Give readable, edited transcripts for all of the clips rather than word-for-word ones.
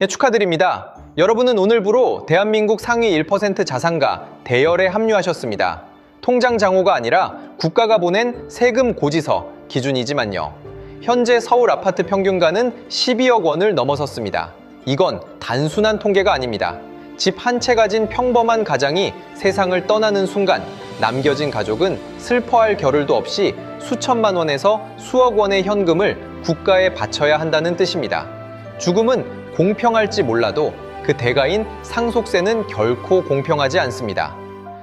네, 축하드립니다. 여러분은 오늘부로 대한민국 상위 1% 자산가 대열에 합류하셨습니다. 통장 잔고가 아니라 국가가 보낸 세금 고지서 기준이지만요. 현재 서울 아파트 평균가는 12억 원을 넘어섰습니다. 이건 단순한 통계가 아닙니다. 집 한 채 가진 평범한 가장이 세상을 떠나는 순간 남겨진 가족은 슬퍼할 겨를도 없이 수천만 원에서 수억 원의 현금을 국가에 바쳐야 한다는 뜻입니다. 죽음은 공평할지 몰라도 그 대가인 상속세는 결코 공평하지 않습니다.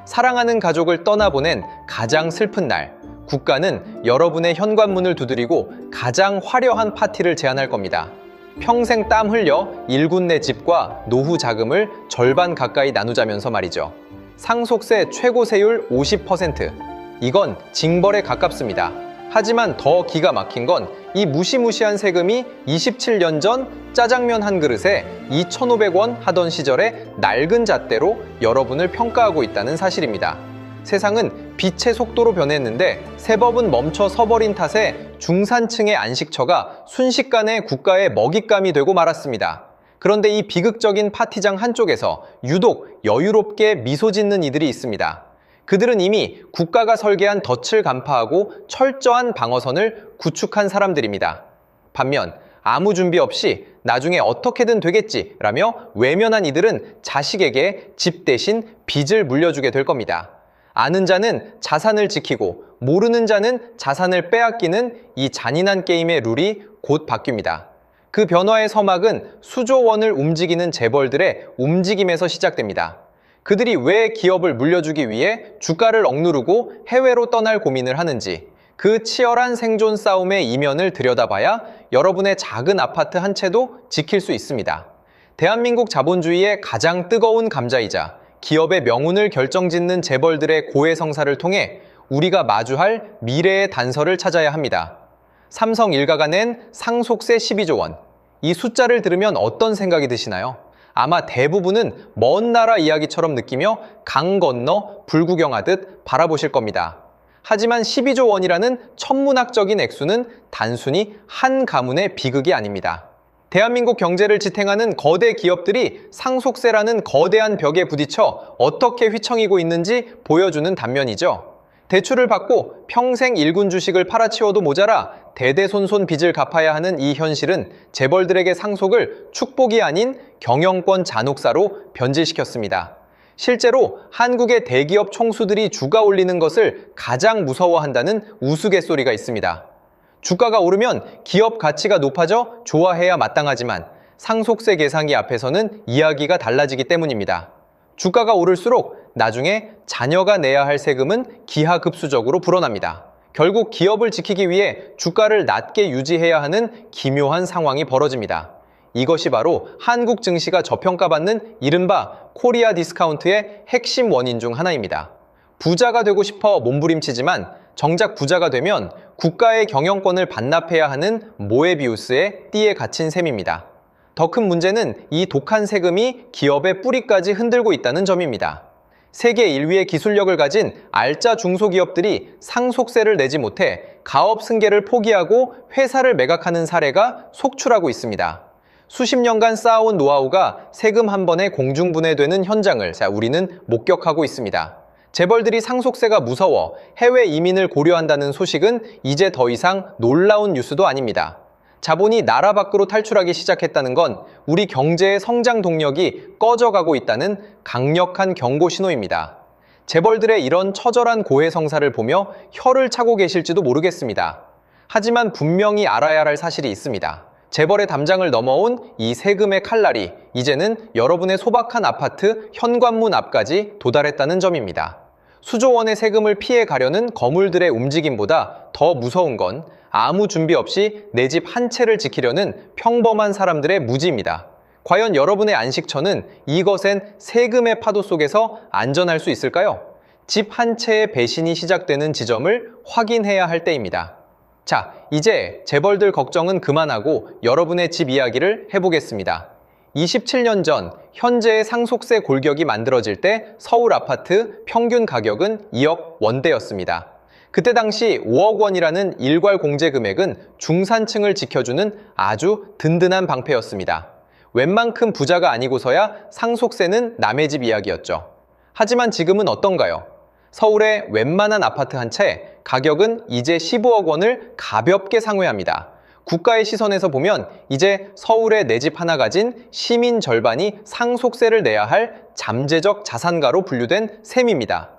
사랑하는 가족을 떠나보낸 가장 슬픈 날, 국가는 여러분의 현관문을 두드리고 가장 화려한 파티를 제안할 겁니다. 평생 땀 흘려 일군 내 집과 노후 자금을 절반 가까이 나누자면서 말이죠. 상속세 최고 세율 50%. 이건 징벌에 가깝습니다. 하지만 더 기가 막힌 건 이 무시무시한 세금이 27년 전 짜장면 한 그릇에 2,500원 하던 시절에 낡은 잣대로 여러분을 평가하고 있다는 사실입니다. 세상은 빛의 속도로 변했는데 세법은 멈춰 서버린 탓에 중산층의 안식처가 순식간에 국가의 먹잇감이 되고 말았습니다. 그런데 이 비극적인 파티장 한쪽에서 유독 여유롭게 미소 짓는 이들이 있습니다. 그들은 이미 국가가 설계한 덫을 간파하고 철저한 방어선을 구축한 사람들입니다. 반면 아무 준비 없이 나중에 어떻게든 되겠지라며 외면한 이들은 자식에게 집 대신 빚을 물려주게 될 겁니다. 아는 자는 자산을 지키고 모르는 자는 자산을 빼앗기는 이 잔인한 게임의 룰이 곧 바뀝니다. 그 변화의 서막은 수조 원을 움직이는 재벌들의 움직임에서 시작됩니다. 그들이 왜 기업을 물려주기 위해 주가를 억누르고 해외로 떠날 고민을 하는지, 그 치열한 생존 싸움의 이면을 들여다봐야 여러분의 작은 아파트 한 채도 지킬 수 있습니다. 대한민국 자본주의의 가장 뜨거운 감자이자 기업의 명운을 결정짓는 재벌들의 고해성사를 통해 우리가 마주할 미래의 단서를 찾아야 합니다. 삼성 일가가 낸 상속세 12조 원. 이 숫자를 들으면 어떤 생각이 드시나요? 아마 대부분은 먼 나라 이야기처럼 느끼며 강 건너 불구경하듯 바라보실 겁니다. 하지만 12조 원이라는 천문학적인 액수는 단순히 한 가문의 비극이 아닙니다. 대한민국 경제를 지탱하는 거대 기업들이 상속세라는 거대한 벽에 부딪혀 어떻게 휘청이고 있는지 보여주는 단면이죠. 대출을 받고 평생 일군 주식을 팔아치워도 모자라 대대손손 빚을 갚아야 하는 이 현실은 재벌들에게 상속을 축복이 아닌 경영권 잔혹사로 변질시켰습니다. 실제로 한국의 대기업 총수들이 주가 올리는 것을 가장 무서워한다는 우스갯소리가 있습니다. 주가가 오르면 기업 가치가 높아져 좋아해야 마땅하지만 상속세 계산기 앞에서는 이야기가 달라지기 때문입니다. 주가가 오를수록 나중에 자녀가 내야 할 세금은 기하급수적으로 불어납니다. 결국 기업을 지키기 위해 주가를 낮게 유지해야 하는 기묘한 상황이 벌어집니다. 이것이 바로 한국 증시가 저평가받는 이른바 코리아 디스카운트의 핵심 원인 중 하나입니다. 부자가 되고 싶어 몸부림치지만 정작 부자가 되면 국가의 경영권을 반납해야 하는 모에비우스의 띠에 갇힌 셈입니다. 더 큰 문제는 이 독한 세금이 기업의 뿌리까지 흔들고 있다는 점입니다. 세계 1위의 기술력을 가진 알짜 중소기업들이 상속세를 내지 못해 가업 승계를 포기하고 회사를 매각하는 사례가 속출하고 있습니다. 수십 년간 쌓아온 노하우가 세금 한 번에 공중분해되는 현장을 우리는 목격하고 있습니다. 재벌들이 상속세가 무서워 해외 이민을 고려한다는 소식은 이제 더 이상 놀라운 뉴스도 아닙니다. 자본이 나라 밖으로 탈출하기 시작했다는 건 우리 경제의 성장 동력이 꺼져가고 있다는 강력한 경고 신호입니다. 재벌들의 이런 처절한 고해성사를 보며 혀를 차고 계실지도 모르겠습니다. 하지만 분명히 알아야 할 사실이 있습니다. 재벌의 담장을 넘어온 이 세금의 칼날이 이제는 여러분의 소박한 아파트 현관문 앞까지 도달했다는 점입니다. 수조 원의 세금을 피해 가려는 거물들의 움직임보다 더 무서운 건 아무 준비 없이 내 집 한 채를 지키려는 평범한 사람들의 무지입니다. 과연 여러분의 안식처는 이것엔 세금의 파도 속에서 안전할 수 있을까요? 집 한 채의 배신이 시작되는 지점을 확인해야 할 때입니다. 자, 이제 재벌들 걱정은 그만하고 여러분의 집 이야기를 해보겠습니다. 27년 전 현재의 상속세 골격이 만들어질 때 서울 아파트 평균 가격은 2억 원대였습니다. 그때 당시 5억 원이라는 일괄 공제 금액은 중산층을 지켜주는 아주 든든한 방패였습니다. 웬만큼 부자가 아니고서야 상속세는 남의 집 이야기였죠. 하지만 지금은 어떤가요? 서울의 웬만한 아파트 한 채 가격은 이제 15억 원을 가볍게 상회합니다. 국가의 시선에서 보면 이제 서울에 내 집 하나 가진 시민 절반이 상속세를 내야 할 잠재적 자산가로 분류된 셈입니다.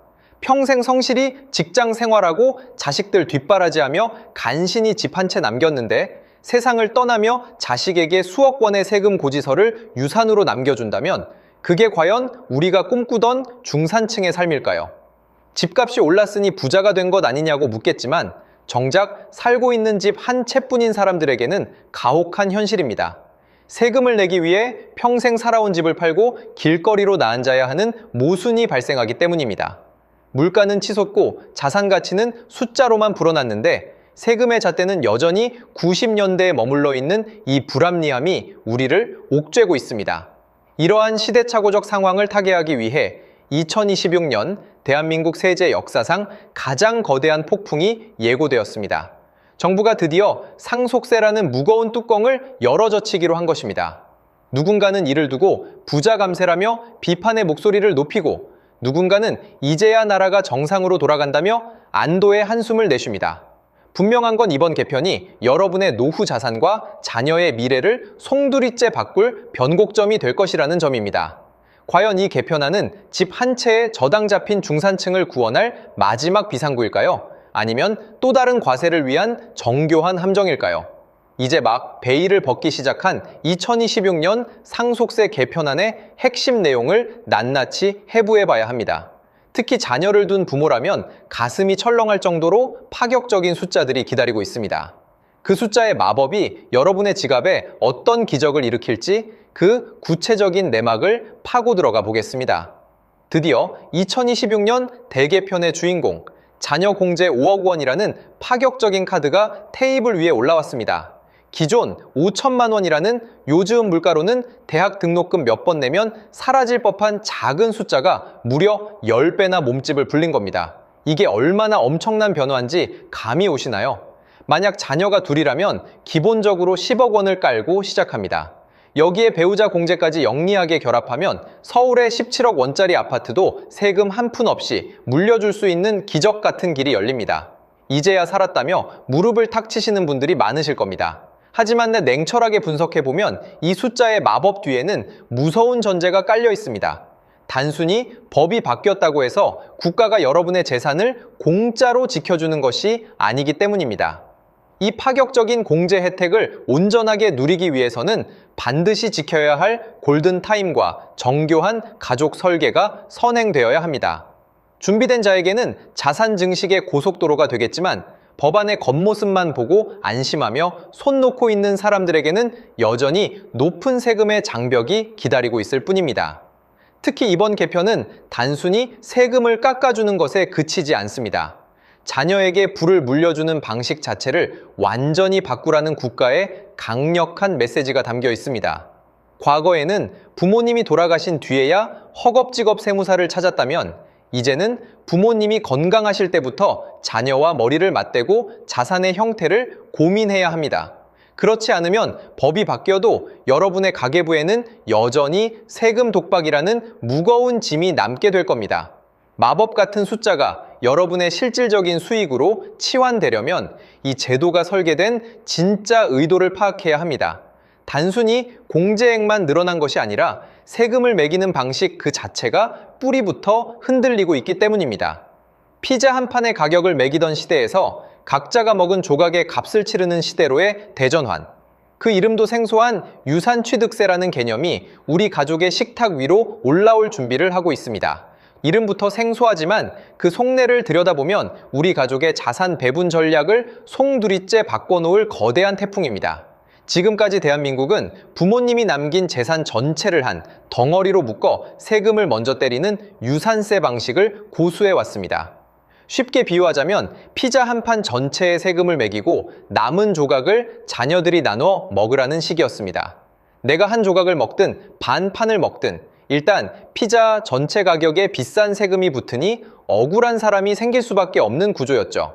평생 성실히 직장 생활하고 자식들 뒷바라지하며 간신히 집 한 채 남겼는데 세상을 떠나며 자식에게 수억 원의 세금 고지서를 유산으로 남겨준다면 그게 과연 우리가 꿈꾸던 중산층의 삶일까요? 집값이 올랐으니 부자가 된 것 아니냐고 묻겠지만 정작 살고 있는 집 한 채뿐인 사람들에게는 가혹한 현실입니다. 세금을 내기 위해 평생 살아온 집을 팔고 길거리로 나앉아야 하는 모순이 발생하기 때문입니다. 물가는 치솟고 자산 가치는 숫자로만 불어났는데 세금의 잣대는 여전히 90년대에 머물러 있는 이 불합리함이 우리를 옥죄고 있습니다. 이러한 시대착오적 상황을 타개하기 위해 2026년 대한민국 세제 역사상 가장 거대한 폭풍이 예고되었습니다. 정부가 드디어 상속세라는 무거운 뚜껑을 열어젖히기로 한 것입니다. 누군가는 이를 두고 부자 감세라며 비판의 목소리를 높이고 누군가는 이제야 나라가 정상으로 돌아간다며 안도의 한숨을 내쉽니다. 분명한 건 이번 개편이 여러분의 노후 자산과 자녀의 미래를 송두리째 바꿀 변곡점이 될 것이라는 점입니다. 과연 이 개편안은 집 한 채에 저당 잡힌 중산층을 구원할 마지막 비상구일까요? 아니면 또 다른 과세를 위한 정교한 함정일까요? 이제 막 베일을 벗기 시작한 2026년 상속세 개편안의 핵심 내용을 낱낱이 해부해봐야 합니다. 특히 자녀를 둔 부모라면 가슴이 철렁할 정도로 파격적인 숫자들이 기다리고 있습니다. 그 숫자의 마법이 여러분의 지갑에 어떤 기적을 일으킬지 그 구체적인 내막을 파고 들어가 보겠습니다. 드디어 2026년 대개편의 주인공, 자녀 공제 5억 원이라는 파격적인 카드가 테이블 위에 올라왔습니다. 기존 5천만 원이라는 요즘 물가로는 대학 등록금 몇 번 내면 사라질 법한 작은 숫자가 무려 10배나 몸집을 불린 겁니다. 이게 얼마나 엄청난 변화인지 감이 오시나요? 만약 자녀가 둘이라면 기본적으로 10억 원을 깔고 시작합니다. 여기에 배우자 공제까지 영리하게 결합하면 서울의 17억 원짜리 아파트도 세금 한 푼 없이 물려줄 수 있는 기적 같은 길이 열립니다. 이제야 살았다며 무릎을 탁 치시는 분들이 많으실 겁니다. 하지만 냉철하게 분석해보면 이 숫자의 마법 뒤에는 무서운 전제가 깔려 있습니다. 단순히 법이 바뀌었다고 해서 국가가 여러분의 재산을 공짜로 지켜주는 것이 아니기 때문입니다. 이 파격적인 공제 혜택을 온전하게 누리기 위해서는 반드시 지켜야 할 골든타임과 정교한 가족 설계가 선행되어야 합니다. 준비된 자에게는 자산 증식의 고속도로가 되겠지만 법안의 겉모습만 보고 안심하며 손 놓고 있는 사람들에게는 여전히 높은 세금의 장벽이 기다리고 있을 뿐입니다. 특히 이번 개편은 단순히 세금을 깎아주는 것에 그치지 않습니다. 자녀에게 부를 물려주는 방식 자체를 완전히 바꾸라는 국가의 강력한 메시지가 담겨 있습니다. 과거에는 부모님이 돌아가신 뒤에야 허겁지겁 세무사를 찾았다면 이제는 부모님이 건강하실 때부터 자녀와 머리를 맞대고 자산의 형태를 고민해야 합니다. 그렇지 않으면 법이 바뀌어도 여러분의 가계부에는 여전히 세금 독박이라는 무거운 짐이 남게 될 겁니다. 마법 같은 숫자가 여러분의 실질적인 수익으로 치환되려면 이 제도가 설계된 진짜 의도를 파악해야 합니다. 단순히 공제액만 늘어난 것이 아니라 세금을 매기는 방식 그 자체가 뿌리부터 흔들리고 있기 때문입니다. 피자 한 판의 가격을 매기던 시대에서 각자가 먹은 조각의 값을 치르는 시대로의 대전환. 그 이름도 생소한 유산취득세라는 개념이 우리 가족의 식탁 위로 올라올 준비를 하고 있습니다. 이름부터 생소하지만 그 속내를 들여다보면 우리 가족의 자산 배분 전략을 송두리째 바꿔놓을 거대한 태풍입니다. 지금까지 대한민국은 부모님이 남긴 재산 전체를 한 덩어리로 묶어 세금을 먼저 때리는 유산세 방식을 고수해 왔습니다. 쉽게 비유하자면 피자 한 판 전체의 세금을 매기고 남은 조각을 자녀들이 나눠 먹으라는 식이었습니다. 내가 한 조각을 먹든 반 판을 먹든 일단 피자 전체 가격에 비싼 세금이 붙으니 억울한 사람이 생길 수밖에 없는 구조였죠.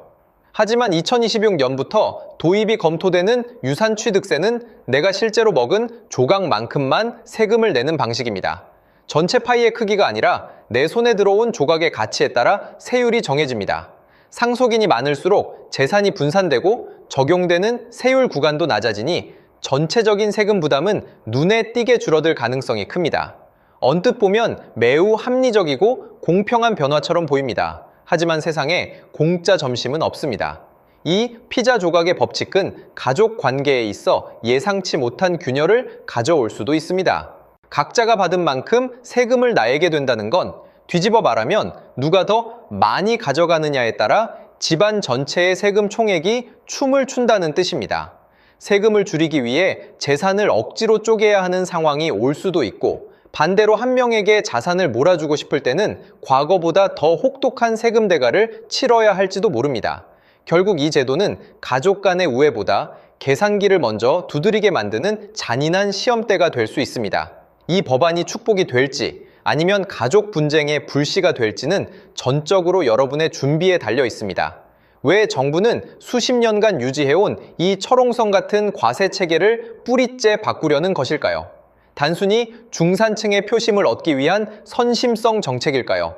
하지만 2026년부터 도입이 검토되는 유산취득세는 내가 실제로 먹은 조각만큼만 세금을 내는 방식입니다. 전체 파이의 크기가 아니라 내 손에 들어온 조각의 가치에 따라 세율이 정해집니다. 상속인이 많을수록 재산이 분산되고 적용되는 세율 구간도 낮아지니 전체적인 세금 부담은 눈에 띄게 줄어들 가능성이 큽니다. 언뜻 보면 매우 합리적이고 공평한 변화처럼 보입니다. 하지만 세상에 공짜 점심은 없습니다. 이 피자 조각의 법칙은 가족 관계에 있어 예상치 못한 균열을 가져올 수도 있습니다. 각자가 받은 만큼 세금을 나에게 된다는 건 뒤집어 말하면 누가 더 많이 가져가느냐에 따라 집안 전체의 세금 총액이 춤을 춘다는 뜻입니다. 세금을 줄이기 위해 재산을 억지로 쪼개야 하는 상황이 올 수도 있고 반대로 한 명에게 자산을 몰아주고 싶을 때는 과거보다 더 혹독한 세금 대가를 치러야 할지도 모릅니다. 결국 이 제도는 가족 간의 우애보다 계산기를 먼저 두드리게 만드는 잔인한 시험대가 될 수 있습니다. 이 법안이 축복이 될지 아니면 가족 분쟁의 불씨가 될지는 전적으로 여러분의 준비에 달려 있습니다. 왜 정부는 수십 년간 유지해온 이 철옹성 같은 과세 체계를 뿌리째 바꾸려는 것일까요? 단순히 중산층의 표심을 얻기 위한 선심성 정책일까요?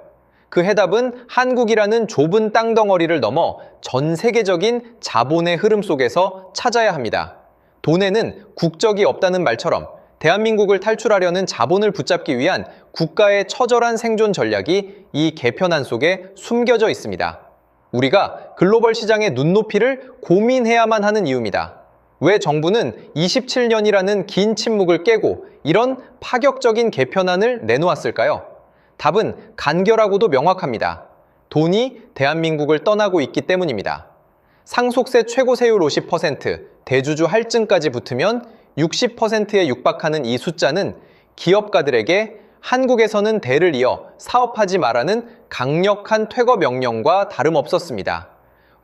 그 해답은 한국이라는 좁은 땅덩어리를 넘어 전 세계적인 자본의 흐름 속에서 찾아야 합니다. 돈에는 국적이 없다는 말처럼 대한민국을 탈출하려는 자본을 붙잡기 위한 국가의 처절한 생존 전략이 이 개편안 속에 숨겨져 있습니다. 우리가 글로벌 시장의 눈높이를 고민해야만 하는 이유입니다. 왜 정부는 27년이라는 긴 침묵을 깨고 이런 파격적인 개편안을 내놓았을까요? 답은 간결하고도 명확합니다. 돈이 대한민국을 떠나고 있기 때문입니다. 상속세 최고세율 50%, 대주주 할증까지 붙으면 60%에 육박하는 이 숫자는 기업가들에게 한국에서는 대를 이어 사업하지 말라는 강력한 퇴거 명령과 다름없었습니다.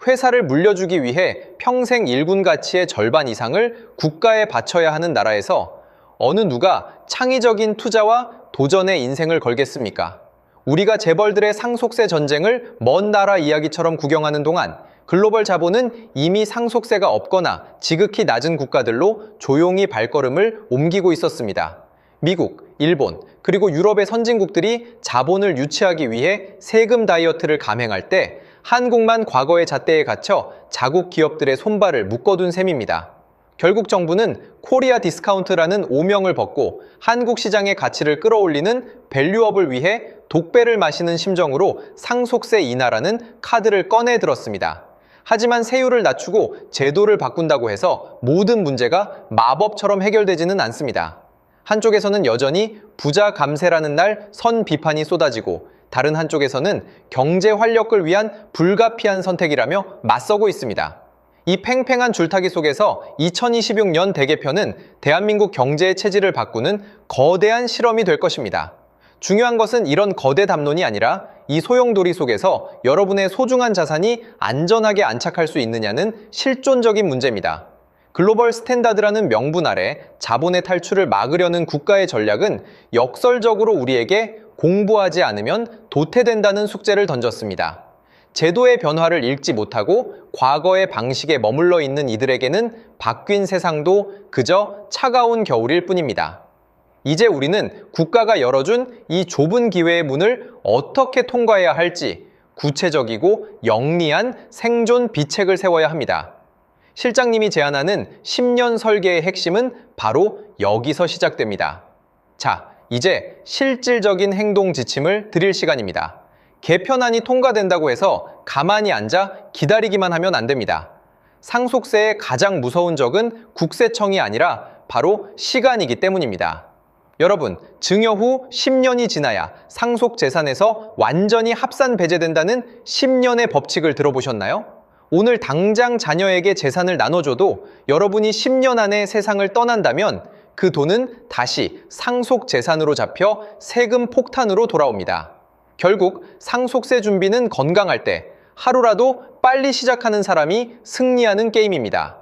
회사를 물려주기 위해 평생 일군 가치의 절반 이상을 국가에 바쳐야 하는 나라에서 어느 누가 창의적인 투자와 도전의 인생을 걸겠습니까? 우리가 재벌들의 상속세 전쟁을 먼 나라 이야기처럼 구경하는 동안 글로벌 자본은 이미 상속세가 없거나 지극히 낮은 국가들로 조용히 발걸음을 옮기고 있었습니다. 미국, 일본, 그리고 유럽의 선진국들이 자본을 유치하기 위해 세금 다이어트를 감행할 때 한국만 과거의 잣대에 갇혀 자국 기업들의 손발을 묶어둔 셈입니다. 결국 정부는 코리아 디스카운트라는 오명을 벗고 한국 시장의 가치를 끌어올리는 밸류업을 위해 독배를 마시는 심정으로 상속세 인하라는 카드를 꺼내 들었습니다. 하지만 세율을 낮추고 제도를 바꾼다고 해서 모든 문제가 마법처럼 해결되지는 않습니다. 한쪽에서는 여전히 부자 감세라는 날 선 비판이 쏟아지고 다른 한쪽에서는 경제 활력을 위한 불가피한 선택이라며 맞서고 있습니다. 이 팽팽한 줄타기 속에서 2026년 대개편은 대한민국 경제의 체질을 바꾸는 거대한 실험이 될 것입니다. 중요한 것은 이런 거대 담론이 아니라 이 소용돌이 속에서 여러분의 소중한 자산이 안전하게 안착할 수 있느냐는 실존적인 문제입니다. 글로벌 스탠다드라는 명분 아래 자본의 탈출을 막으려는 국가의 전략은 역설적으로 우리에게 공부하지 않으면 도태된다는 숙제를 던졌습니다. 제도의 변화를 읽지 못하고 과거의 방식에 머물러 있는 이들에게는 바뀐 세상도 그저 차가운 겨울일 뿐입니다. 이제 우리는 국가가 열어준 이 좁은 기회의 문을 어떻게 통과해야 할지 구체적이고 영리한 생존 비책을 세워야 합니다. 실장님이 제안하는 10년 설계의 핵심은 바로 여기서 시작됩니다. 자, 이제 실질적인 행동 지침을 드릴 시간입니다. 개편안이 통과된다고 해서 가만히 앉아 기다리기만 하면 안 됩니다. 상속세의 가장 무서운 적은 국세청이 아니라 바로 시간이기 때문입니다. 여러분, 증여 후 10년이 지나야 상속재산에서 완전히 합산 배제된다는 10년의 법칙을 들어보셨나요? 오늘 당장 자녀에게 재산을 나눠줘도 여러분이 10년 안에 세상을 떠난다면 그 돈은 다시 상속재산으로 잡혀 세금 폭탄으로 돌아옵니다. 결국 상속세 준비는 건강할 때 하루라도 빨리 시작하는 사람이 승리하는 게임입니다.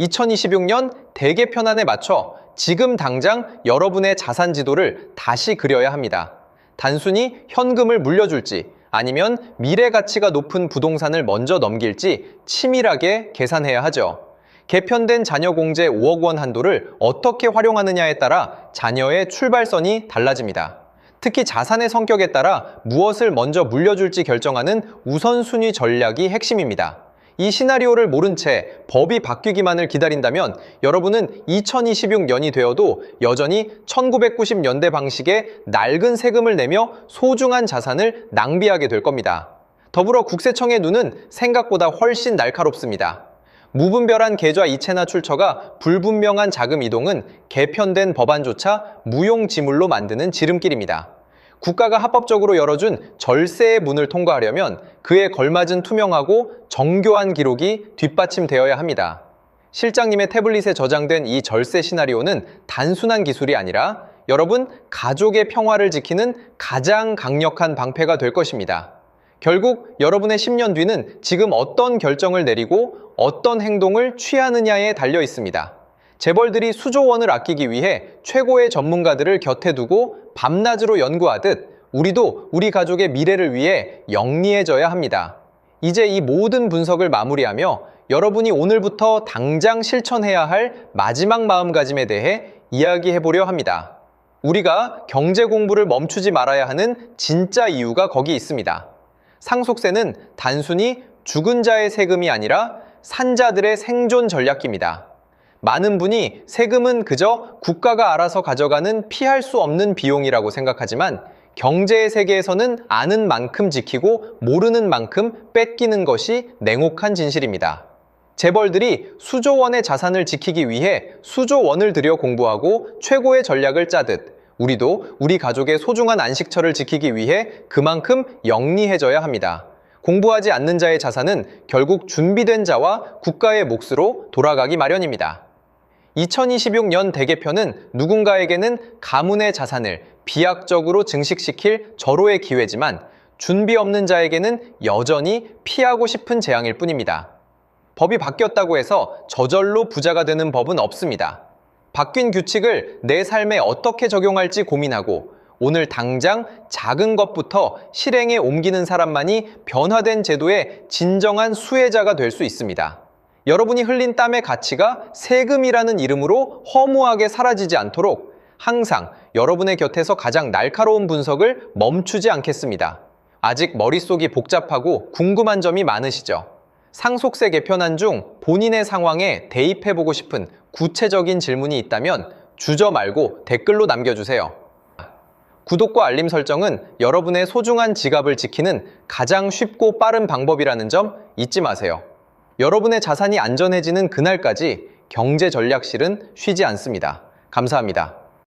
2026년 대개편안에 맞춰 지금 당장 여러분의 자산 지도를 다시 그려야 합니다. 단순히 현금을 물려줄지 아니면 미래 가치가 높은 부동산을 먼저 넘길지 치밀하게 계산해야 하죠. 개편된 자녀공제 5억 원 한도를 어떻게 활용하느냐에 따라 자녀의 출발선이 달라집니다. 특히 자산의 성격에 따라 무엇을 먼저 물려줄지 결정하는 우선순위 전략이 핵심입니다. 이 시나리오를 모른 채 법이 바뀌기만을 기다린다면 여러분은 2026년이 되어도 여전히 1990년대 방식의 낡은 세금을 내며 소중한 자산을 낭비하게 될 겁니다. 더불어 국세청의 눈은 생각보다 훨씬 날카롭습니다. 무분별한 계좌 이체나 출처가 불분명한 자금 이동은 개편된 법안조차 무용지물로 만드는 지름길입니다. 국가가 합법적으로 열어준 절세의 문을 통과하려면 그에 걸맞은 투명하고 정교한 기록이 뒷받침되어야 합니다. 실장님의 태블릿에 저장된 이 절세 시나리오는 단순한 기술이 아니라 여러분 가족의 평화를 지키는 가장 강력한 방패가 될 것입니다. 결국 여러분의 10년 뒤는 지금 어떤 결정을 내리고 어떤 행동을 취하느냐에 달려 있습니다. 재벌들이 수조 원을 아끼기 위해 최고의 전문가들을 곁에 두고 밤낮으로 연구하듯 우리도 우리 가족의 미래를 위해 영리해져야 합니다. 이제 이 모든 분석을 마무리하며 여러분이 오늘부터 당장 실천해야 할 마지막 마음가짐에 대해 이야기해보려 합니다. 우리가 경제 공부를 멈추지 말아야 하는 진짜 이유가 거기 있습니다. 상속세는 단순히 죽은 자의 세금이 아니라 산자들의 생존 전략기입니다. 많은 분이 세금은 그저 국가가 알아서 가져가는 피할 수 없는 비용이라고 생각하지만 경제의 세계에서는 아는 만큼 지키고 모르는 만큼 뺏기는 것이 냉혹한 진실입니다. 재벌들이 수조 원의 자산을 지키기 위해 수조 원을 들여 공부하고 최고의 전략을 짜듯 우리도 우리 가족의 소중한 안식처를 지키기 위해 그만큼 영리해져야 합니다. 공부하지 않는 자의 자산은 결국 준비된 자와 국가의 몫으로 돌아가기 마련입니다. 2026년 대개편은 누군가에게는 가문의 자산을 비약적으로 증식시킬 절호의 기회지만 준비 없는 자에게는 여전히 피하고 싶은 재앙일 뿐입니다. 법이 바뀌었다고 해서 저절로 부자가 되는 법은 없습니다. 바뀐 규칙을 내 삶에 어떻게 적용할지 고민하고 오늘 당장 작은 것부터 실행에 옮기는 사람만이 변화된 제도의 진정한 수혜자가 될 수 있습니다. 여러분이 흘린 땀의 가치가 세금이라는 이름으로 허무하게 사라지지 않도록 항상 여러분의 곁에서 가장 날카로운 분석을 멈추지 않겠습니다. 아직 머릿속이 복잡하고 궁금한 점이 많으시죠? 상속세 개편안 중 본인의 상황에 대입해보고 싶은 구체적인 질문이 있다면 주저 말고 댓글로 남겨주세요. 구독과 알림 설정은 여러분의 소중한 지갑을 지키는 가장 쉽고 빠른 방법이라는 점 잊지 마세요. 여러분의 자산이 안전해지는 그날까지 경제전략실은 쉬지 않습니다. 감사합니다.